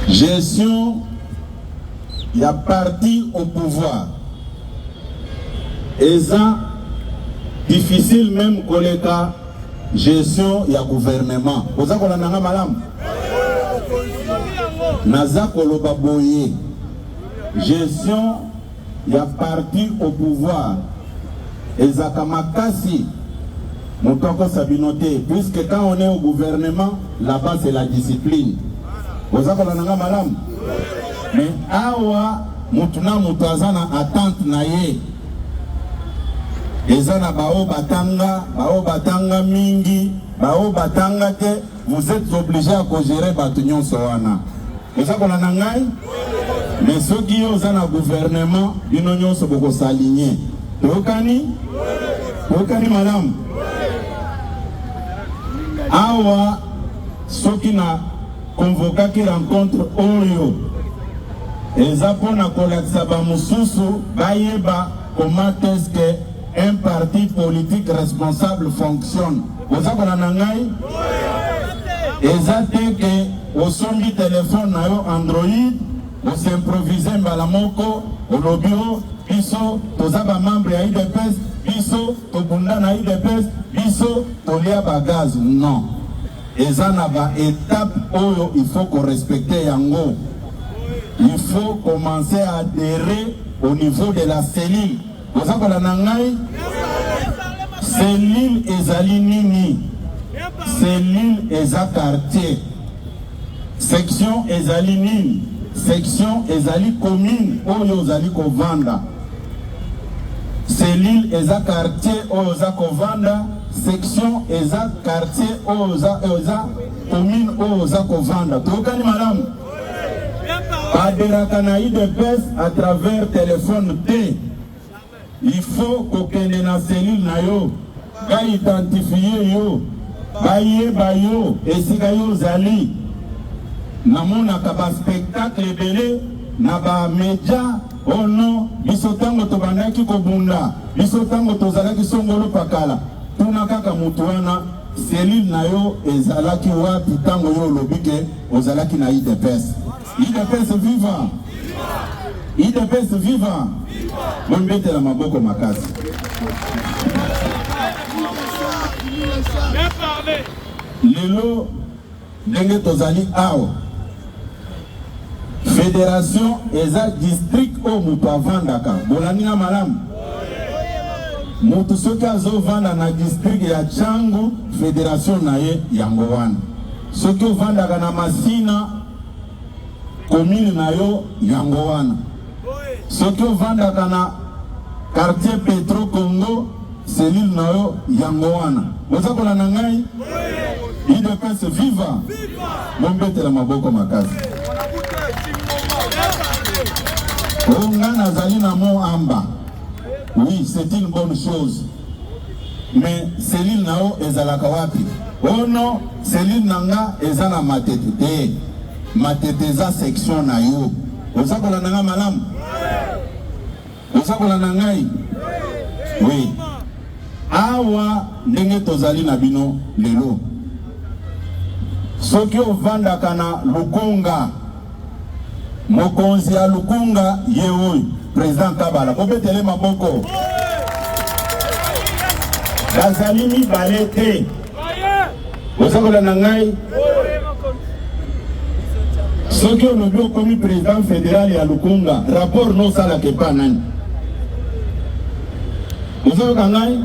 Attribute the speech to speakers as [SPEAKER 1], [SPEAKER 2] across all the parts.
[SPEAKER 1] Gestion, il y a parti au pouvoir. Et ça, difficile même que les cas, gestion, il y a gouvernement. Vous savez qu'on a un malam? Naza Koloba Boye. Gestion, il y a parti au pouvoir. Et ça, Kamakasi, Moutoko Sabinote, puisque quand on est au gouvernement, là-bas c'est la discipline. Vous savez qu'on a un malam? Mais awa, Moutuna Moutazana attente naye. Ezana bao batanga mingi, bao batanga que vous êtes obligé à gérer batunyon soana. Vous savez qu'on a nangai? Mais ceux qui ont un gouvernement, ils n'ont pas s'aligner. Tokani madame. Awa, ceux qui n'a convoqué qui rencontre Oyo. Et ça pour na kolaksa ba mususu, bayeba comment est-ce que un parti politique responsable fonctionne. Vous savez qu'on a nangai? Et ça c'est que au son du téléphone Android, on s'improvise Mbalamoko, au lobio, biso, tozaba membre ya IDPS, biso, tobunda na IDPS, biso, tolia bagaz. Non. Et ça n'a pas étape où il faut qu'on respecte yango. Il faut commencer à adhérer au niveau de la cellule. Vous savez qu'on a nangai? Cellule ezali nini? Cellule eza quartier. Section ezali nini? Section ezali commune oyo ozali kovanda. Cellule eza quartier oyo oza kovanda. Section eza quartier oyo oza commune oyo oza kovanda. Tokani madame? Aderaka na IDPS à travers téléphone T. Il faut qu'on ait na cellule na yo, ka identifier yo, ba yo, et si yo zali, namona ka ba spectacle belé, na ba média, oh non, bisotango to bandaki ko bunda, bisotango to zalaki songolo pakala, tuna kaka mutuana, cellule na yo ezalaki wapi tango yo lobike, ozalaki na IDPS. IDPS vivant. IDPS vivant. Mwembete la maboko makasi. Lelo ndenge tozali awa. Fédération eza district o mutu avandaka. Bolanina malamu. Mutu soki azovanda na district ya Changu, fédération na ye yango wana. Soki ovandaka na Masina, commune na yo yango wana. Soki ovandaka na quartier Petro Congo, cellule na yo yango wana. Bozakola na ngai? IDPS viva. Mombete la maboko makasi. Onga nazali na mo amba. Oui, c'est une bonne chose. Mais cellule na yo ezalaka wapi? Oh non, cellule nanga ezala matete. Matete za section na yo. Ozakola nanga malamu? Ozakola nangai? Oui. Awa ndenge tozali na bino lelo. Soki ovandaka na Lukunga, mokonzi ya Lukunga ye oyo, président Kabala, kobetele maboko. Bazali mibale te. Ozakola nangai? Soki olobi okomi président fédéral ya Lukunga, rapport no sala kepa nani? Ozakola ngai?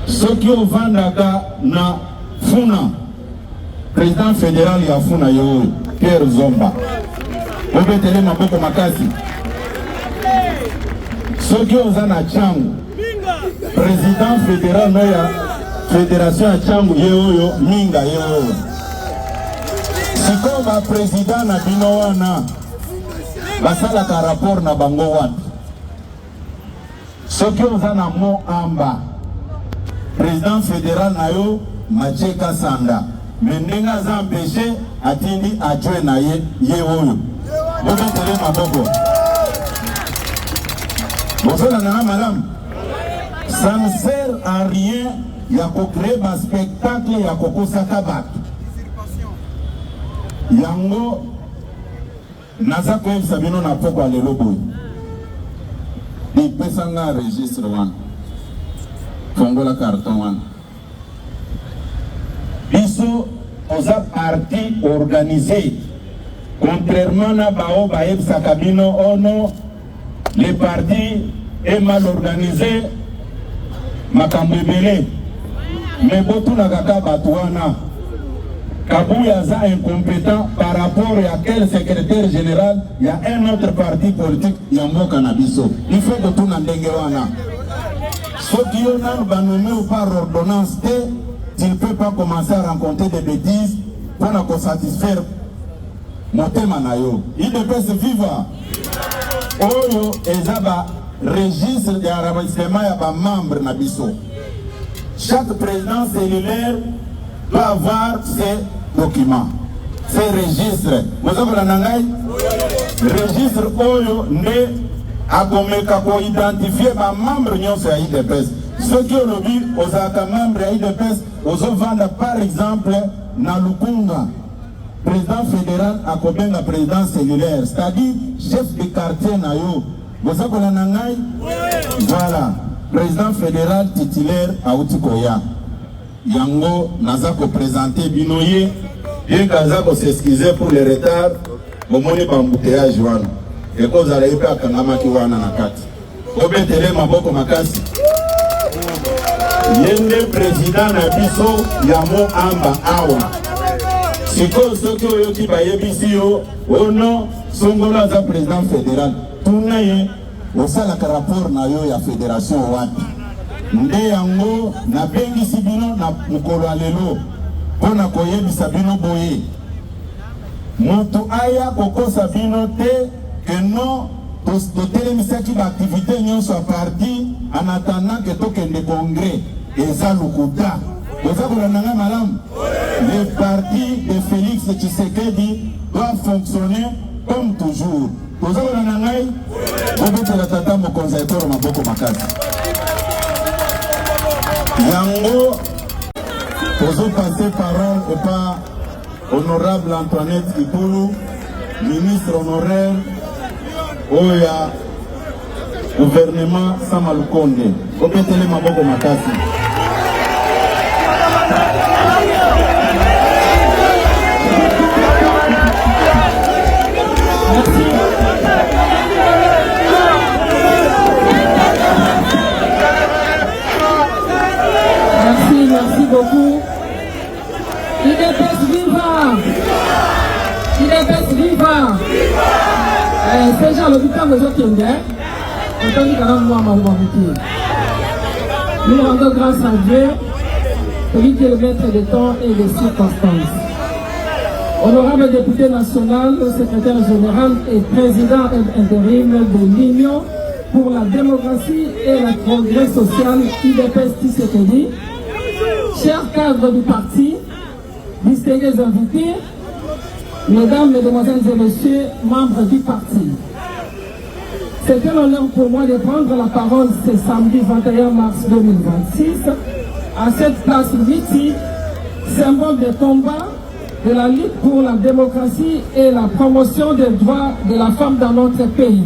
[SPEAKER 1] Soki ovandaka na Funa, président fédéral ya Funa yo, Pierre Zomba, obetele maboko makasi. Soki oza na Changu, président fédéral no ya fédération ya Changu yo, Minga yo. Siko ba président na bino wana basala ka rapport na bango wapi? Soki oza na mo amba, président fédéral na yo Mathieu Kasanda, mendenga za empêché atindi adjoint na ye oyo. Bobetele maboko. Bozola na madame. Ça ne sert à rien ya ko créer un spectacle ya ko kosaka bato. Yango naza koyebisa bino na poko lelo boye. Ipesanga registre wana. Fongola carton wana. Biso oza parti organisé. Contrairement à Bao Baeb Sakabino, oh non, le parti est mal organisé, Makambebele. Mais Botou Nagaka Batouana, Kabouyaza incompétent par rapport à quel secrétaire général, il y a un autre parti politique, Yambo Cannabiso. Il faut que tout n'endengewana. Ceux qui ont nommé ou par ordonnance, tu ne peux pas commencer à rencontrer des bêtises pour nous satisfaire. Motema na yo, IDPS viva. Oyo ezaba registre de enregistrement ya ba membre na biso. Chaque président cellulaire doit avoir ses documents, ses registres. Vous avez nangai registre oyo ne akomeka ko identifier ba membre nyonso ya IDPS. Ceux qui ont vu aux aka membre ya IDPS, aux vendre par exemple na Lukunga. Président fédéral a combien de président cellulaire, c'est-à-dire chef de quartier nayo. Vous savez qu'on a nangai? Voilà, président fédéral titulaire à Outikoya. Yango Nazako présenté Binoye, bien Kazako s'excuser pour le retard, au moni bambouteillage wana. Et quand vous allez pas Kangamaki wana nakati. Obetele maboko makasi. Yende président Nabiso Yamo Amba Awa. Siko soki oyoki bayebisi yo ono Songola za président fédéral tuna ye osalaka rapport na yo ya fédération wapi nde yango na bengisi bino na mokolo ya lelo mpona koyebisa bino boye moto aya kokosa bino te ke no totelemisaki baaktivité nyonso ya parti en attendant ke tokende congrès eza lokuta. Le parti de Félix Tshisekedi doit fonctionner comme toujours. Vous avez un angai, vous avez la tata mon conseiller ma boko makasi. Yango, vous passer parole et pas honorable Antoinette Ipoulou, ministre honoraire, Oya, gouvernement Samalukonde. Vous avez ma boko makasi.
[SPEAKER 2] Merci beaucoup. IDPS viva! IDPS viva! C'est genre le butin de Jokingue. Nous rendons grâce à Dieu, celui qui est le maître des temps et des circonstances. Honorable député national, secrétaire général et président intérim de l'Union pour la démocratie et le progrès social IDPS Tshisekedi, chers cadres du parti, distingués invités, mesdames, mesdemoiselles et messieurs, membres du parti. C'est un honneur pour moi de prendre la parole ce samedi 21 mars 2026 à cette place mythique, symbole de combat, de la lutte pour la démocratie et la promotion des droits de la femme dans notre pays.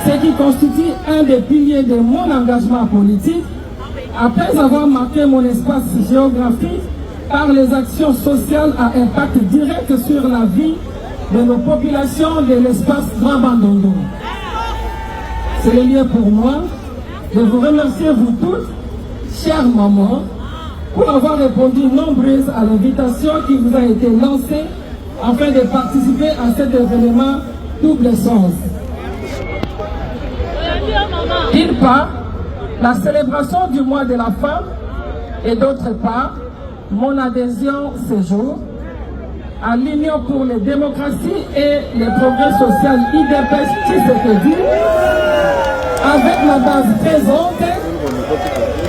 [SPEAKER 2] Ce qui constitue un des piliers de mon engagement politique, après avoir marqué mon espace géographique par les actions sociales à impact direct sur la vie de nos populations de l'espace Grand Bandundu. C'est le lieu pour moi de vous remercier vous toutes, chères mamans, pour avoir répondu nombreuses à l'invitation qui vous a été lancée afin de participer à cet événement double sens. D'une part, la célébration du mois de la femme et d'autre part, mon adhésion ce jour à l'Union pour les démocraties et les progrès sociaux IDPS Tshisekedi avec la base présente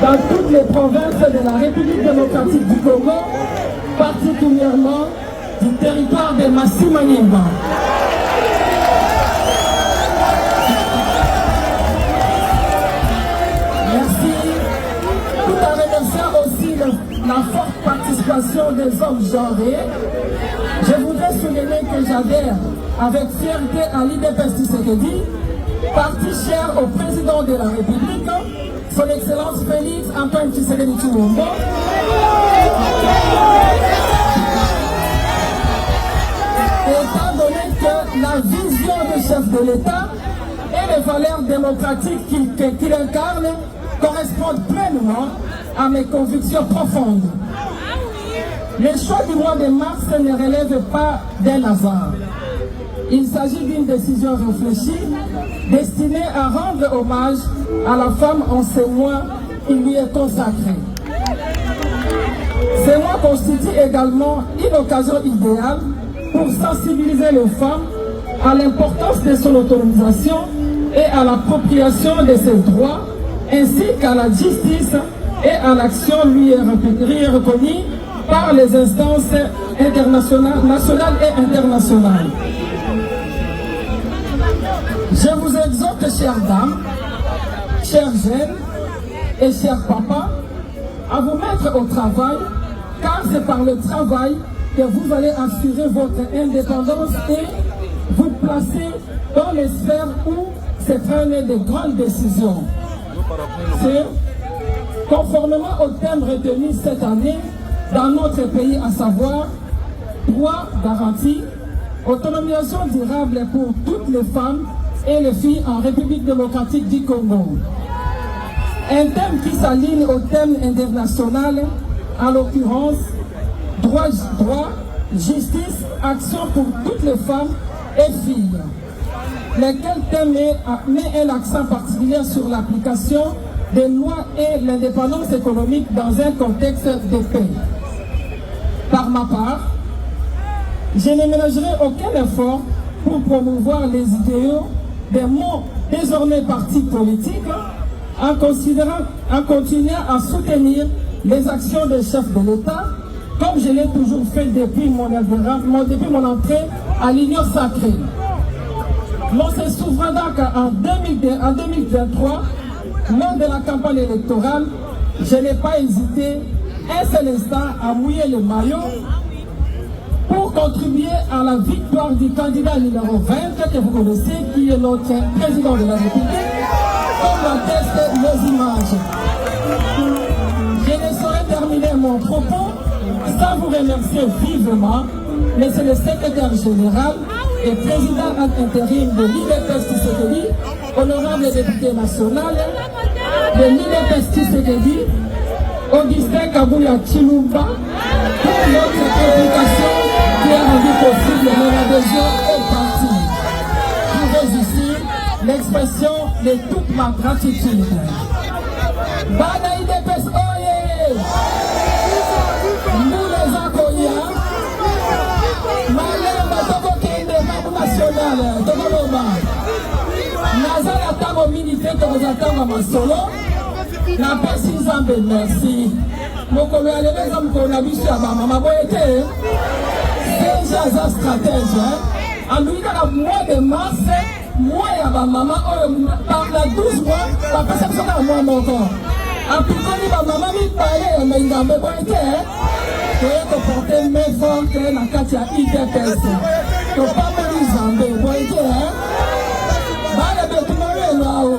[SPEAKER 2] dans toutes les provinces de la République démocratique du Congo, particulièrement du territoire de Massimanyimba. Merci. Tout en remerciant aussi la forte participation des hommes genrés, je que j'adhère avec fierté à l'IDPS Tshisekedi, parti cher au président de la République, son Excellence Félix Antoine Tshisekedi Tshilombo. Étant donné que la vision du chef de l'État et les valeurs démocratiques qu'il incarne correspondent pleinement à mes convictions profondes. Le choix du mois de mars ne relève pas d'un hasard. Il s'agit d'une décision réfléchie, destinée à rendre hommage à la femme en ce mois qui lui est consacré. Ce mois constitue également une occasion idéale pour sensibiliser les femmes à l'importance de son autonomisation et à l'appropriation de ses droits, ainsi qu'à la justice et à l'action lui reconnue par les instances internationales, nationales et internationales. Je vous exhorte, chères dames, chers jeunes et chers papas, à vous mettre au travail, car c'est par le travail que vous allez assurer votre indépendance et vous placer dans les sphères où se prennent de grandes décisions. C'est conformément au thème retenu cette année dans notre pays, à savoir droits garantis, autonomisation durable pour toutes les femmes et les filles en République démocratique du Congo. Un thème qui s'aligne au thème international, en l'occurrence droit, justice, action pour toutes les femmes et filles. Lequel thème met un accent particulier sur l'application des lois et l'indépendance économique dans un contexte de paix. Par ma part, je ne ménagerai aucun effort pour promouvoir les idéaux de mon désormais parti politique en continuant à soutenir les actions des chefs de l'État, comme je l'ai toujours fait depuis mon entrée à l'Union sacrée. L'on se souvient donc en 2023, lors de la campagne électorale, je n'ai pas hésité un seul instant à mouiller le maillot pour contribuer à la victoire du candidat numéro 20 que vous connaissez, qui est notre président de la République, comme l'attestent les images. Je ne saurais terminer mon propos sans vous remercier vivement, monsieur le secrétaire général et président intérim de l'IDPS Tshisekedi, honorable député national de l'IDPS Tshisekedi, Augustin Kabuya Tshilombo, pour notre implication qui a rendu possible mon adhésion au parti. Trouvez ici l'expression de toute ma gratitude. Bana IDPS Oye! Nous les accueillons. Malemba Tokokende, Mabu National, Tokoloma. Nazala Tango Militaire, Tokozatanga Masolo. Na pesi Nzambe merci. Mokolo ya lelo eza mokolo na biso ya bamama boye te. Deja aza stratège. Andui kaka mois de mars, mois ya bamama oyo par la 12 mois, bapesa biso kaka mois moko. Apikoli bamama mibale ya mengambe boye te. Toye koporte main forte na kati ya IDPS. Topameli Nzambe boye te. Bale betumo lelo awo.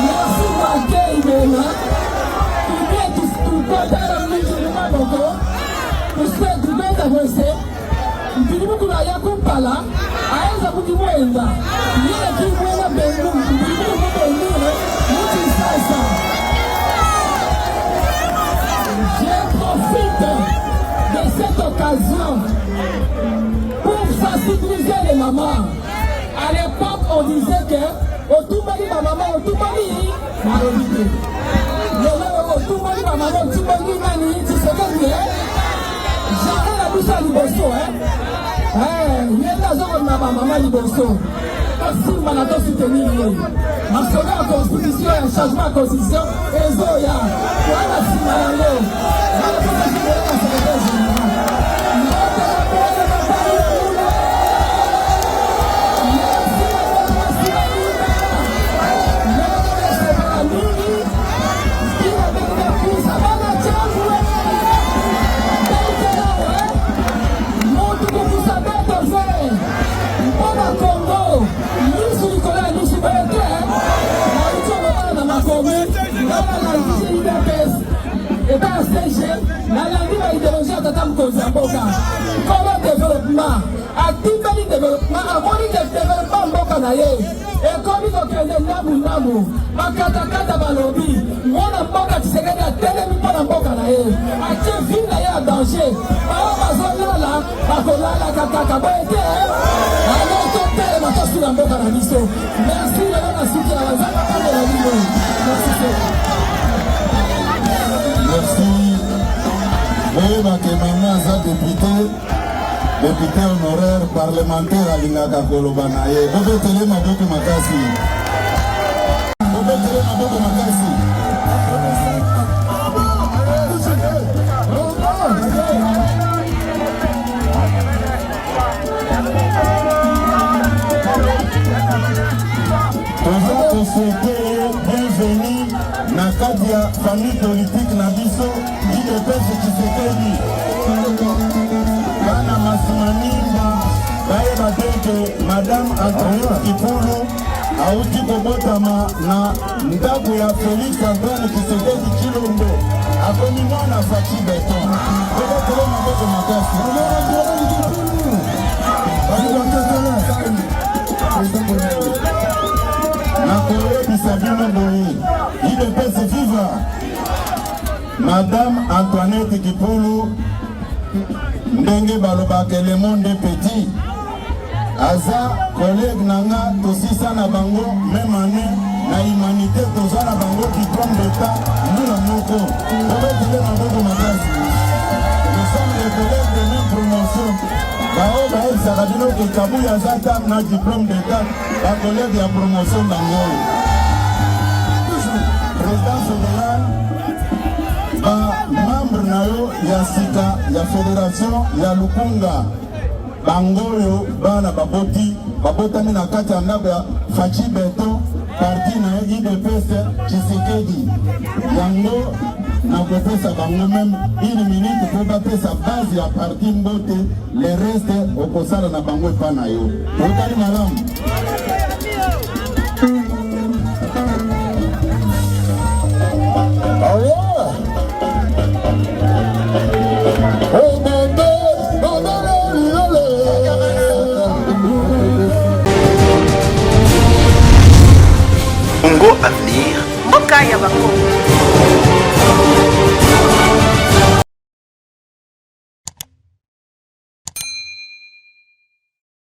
[SPEAKER 2] Merci Maké Ibela. Tu peux être musulman boko. Tu peux avancer. Mpili muku na ya kumpala. Aeza kujimwenda. Yeye kimwenda bengu. Mpili muku bengu. Muti sasa. Je profite de cette occasion pour sensibiliser les mamans. À l'époque, on disait que Otumali ma maman, Otumali, Marolite. Otumali ma maman, Otumali Nani, tu sais que j'arrête la bouche à Liboso, il y a des gens qui ont maman Liboso. Si on a soutenir, ma seconde constitution, un changement de constitution, et Zoya, voilà si malheureux. mboka. Comment développement? Activement développement, amoni développement mboka na ye. Et comme il okende nabu makatakata balobi, mwana mboka Tshisekedi atelemi mpona mboka na ye. Atie vie na ye a danger. Bao bazolala, bakolala kaka boyete. Alors totelema tosula mboka na biso. Merci lelo na suki ya wazaka kande na bino.
[SPEAKER 1] Merci. Oui, Bakemana, ça député honoraire parlementaire à Lingaka Kolobanaye. Vous pouvez télé ma boque makasi. Vous pouvez télé ma boque makasi. Vous souhaitez bienvenue na Kadia, famille politique na biso, IDPS Tshisekedi. Bana Masimanimba, baye bateke Madame Antoine Kipulu, auti kobotama na ndaku ya Félix Antoine Tshisekedi Chilombo. Akomi mwana Fachi Beton. Koko kolo maboko makasi. Na Kolo Bisabino Boye, IDPS viva. Madame Antoinette Kipulu, ndenge balobaka le monde petit. Aza collègue nanga tosisa na bango même année na humanité toza na bango diplôme d'état mula moko. Tobetile maboko makasi. Nous sommes des collègues de même promotion. Bao baebisaka bino ke Kabuya aza na diplôme d'état ba collègue ya promotion bango. Président fédéral ba membre na yo ya sika ya fédération ya Lukunga bangoyo bana babotami na kati ya ndako ya Fachi Beton parti na IDPS Tshisekedi yango na kopesa bango même une minute po bapesa base ya parti mbote le reste okosala na bango epa na yo okali malamu.
[SPEAKER 3] Congo Avenir, Mboka ya Bakongo.